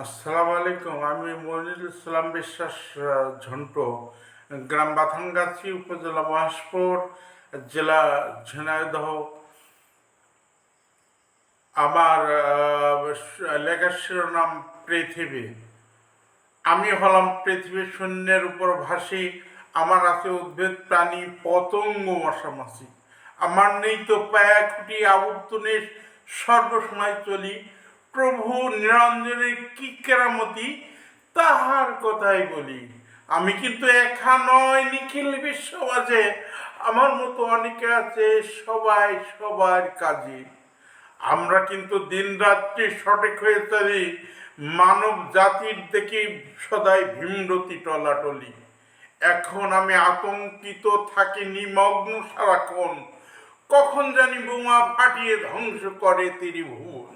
আসসালামু আলাইকুম। আমি মনিরুল ইসলাম বিশ্বাস, ঝন্টু, গ্রাম বাথানগাছি, উপজেলা মহেশপুর, জেলা ঝিনাইদহ। আমার লেখার শিরোনাম পৃথিবী। আমি হলাম পৃথিবীর শূন্যের উপর ভাসি। আমার আছে উদ্ভিদ, প্রাণী, পতঙ্গ, মশামাছি। আমার নেই তো পায়া খুঁটি, আবর্তনে সর্বসময় চলি। প্রভু নিরঞ্জনের কি কেরামতি, তাহার কথাই বলি। আমি কিন্তু একা নয়, নিখিল বিশ্ববাজে আমার মতো অনেকে আছে, সবাই সবার কাজে। আমরা কিন্তু দিন রাত্রি সঠিক হয়ে চলি, মানব জাতির দেখি সদাই ভীমরতি টলাটলি। এখন আমি আতঙ্কিত থাকি নিমগ্ন সারাক্ষণ, কখন জানি বোমা ফাটিয়ে ধ্বংস করে ত্রিভুবন।